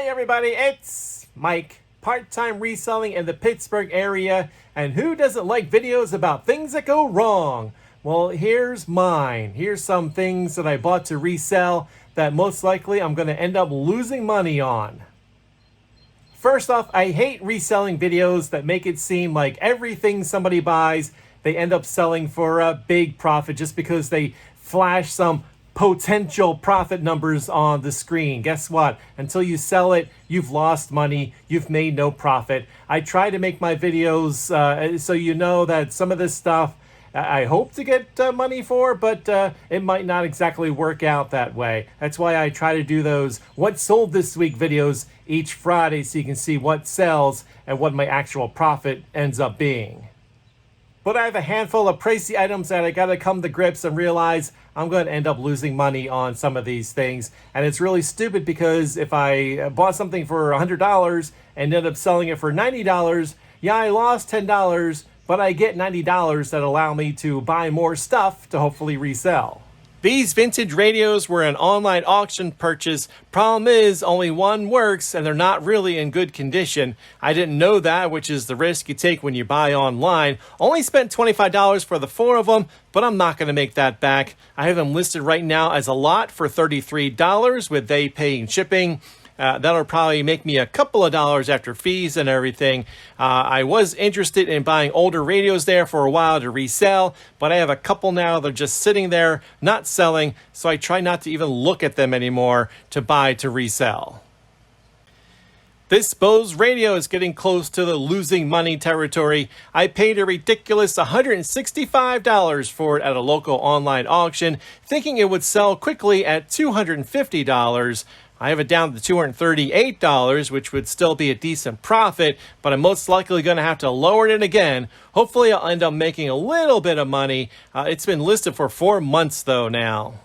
everybody, it's Mike, part-time reselling in the Pittsburgh area, and who doesn't like videos about things that go wrong? Well, here's mine. Here's some things that I bought to resell that most likely I'm going to end up losing money on. First off, I hate reselling videos that make it seem like everything somebody buys, they end up selling for a big profit just because they flash some potential profit numbers on the screen. Guess what? Until you sell it, you've lost money, you've made no profit. I try to make my videos so you know that some of this stuff I hope to get money for, but it might not exactly work out that way. That's why I try to do those what sold this week videos each Friday so you can see what sells and what my actual profit ends up being. But I have a handful of pricey items that I gotta come to grips and realize I'm going to end up losing money on some of these things. And it's really stupid because if I bought something for $100 and ended up selling it for $90, yeah, I lost $10, but I get $90 that allow me to buy more stuff to hopefully resell. These vintage radios were an online auction purchase. Problem is, only one works and they're not really in good condition. I didn't know that, which is the risk you take when you buy online. Only spent $25 for the 4 of them, but I'm not going to make that back. I have them listed right now as a lot for $33 with they paying shipping. That'll probably make me a couple of dollars after fees and everything. I was interested in buying older radios there for a while to resell, but I have a couple now. They're just sitting there, not selling, so I try not to even look at them anymore to buy to resell. This Bose radio is getting close to the losing money territory. I paid a ridiculous $165 for it at a local online auction, thinking it would sell quickly at $250. I have it down to $238, which would still be a decent profit, but I'm most likely going to have to lower it again. Hopefully, I'll end up making a little bit of money. It's been listed for 4 months, though, now.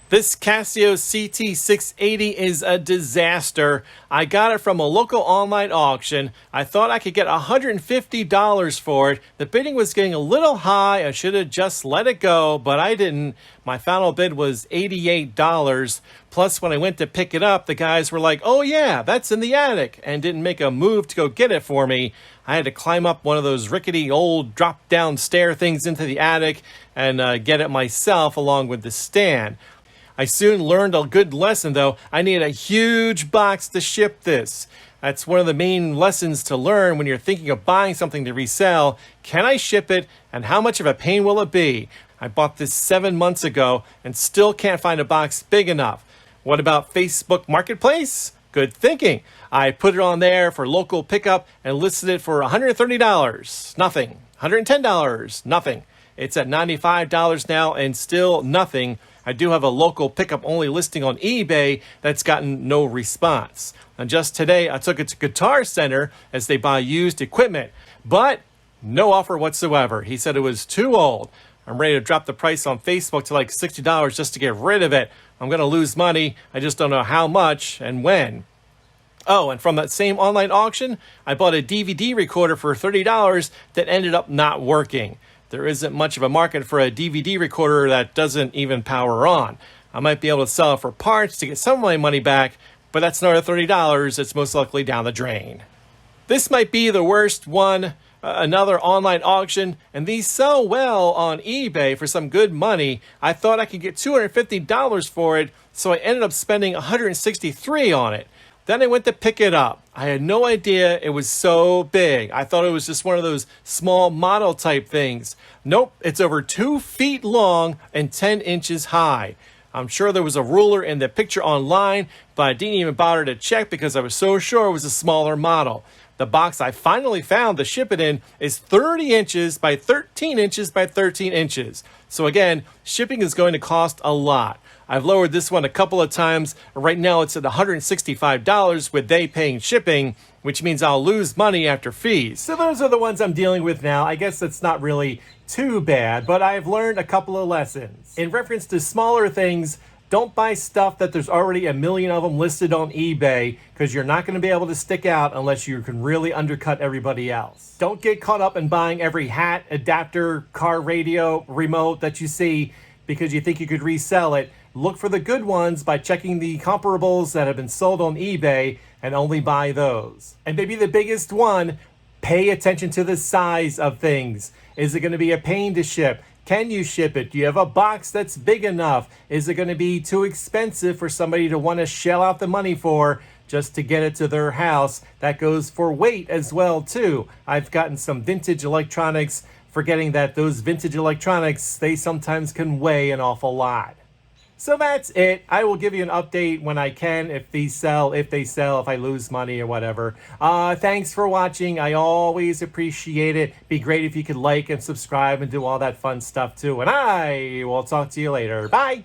This Casio CT680 is a disaster. I got it from a local online auction. I thought I could get $150 for it. The bidding was getting a little high. I should have just let it go, but I didn't. My final bid was $88. Plus, when I went to pick it up, the guys were like, "Oh yeah, that's in the attic," and didn't make a move to go get it for me. I had to climb up one of those rickety old drop-down stair things into the attic and get it myself along with the stand. I soon learned a good lesson, though. I need a huge box to ship this. That's one of the main lessons to learn when you're thinking of buying something to resell. Can I ship it, and how much of a pain will it be? I bought this 7 months ago and still can't find a box big enough. What about Facebook Marketplace? Good thinking. I put it on there for local pickup and listed it for $130. Nothing. $110. Nothing. It's at $95 now and still nothing. I do have a local pickup only listing on eBay that's gotten no response. And just today, I took it to Guitar Center as they buy used equipment, but no offer whatsoever. He said it was too old. I'm ready to drop the price on Facebook to like $60 just to get rid of it. I'm going to lose money. I just don't know how much and when. Oh, and from that same online auction, I bought a DVD recorder for $30 that ended up not working. There isn't much of a market for a DVD recorder that doesn't even power on. I might be able to sell it for parts to get some of my money back, but that's another $30 that's most likely down the drain. This might be the worst one, another online auction, and these sell well on eBay for some good money. I thought I could get $250 for it, so I ended up spending $163 on it. Then I went to pick it up. I had no idea it was so big. I thought it was just one of those small model type things. Nope, it's over 2 feet long and 10 inches high. I'm sure there was a ruler in the picture online, but I didn't even bother to check because I was so sure it was a smaller model. The box I finally found to ship it in is 30 inches by 13 inches by 13 inches. So again, shipping is going to cost a lot. I've lowered this one a couple of times. Right now it's at $165 with they paying shipping, which means I'll lose money after fees. So those are the ones I'm dealing with now. I guess that's not really too bad, but I've learned a couple of lessons. In reference to smaller things, don't buy stuff that there's already a million of them listed on eBay because you're not going to be able to stick out unless you can really undercut everybody else. Don't get caught up in buying every hat, adapter, car radio, remote that you see because you think you could resell it. look for the good ones by checking the comparables that have been sold on eBay and only buy those. And maybe the biggest one, pay attention to the size of things. Is it going to be a pain to ship? Can you ship it? Do you have a box that's big enough? Is it going to be too expensive for somebody to want to shell out the money for just to get it to their house? That goes for weight as well too. I've gotten some vintage electronics, forgetting that those vintage electronics, they sometimes can weigh an awful lot. So that's it. I will give you an update when I can, if they sell, if I lose money or whatever. Thanks for watching. I always appreciate it. Be great if you could like and subscribe and do all that fun stuff too. And I will talk to you later. Bye.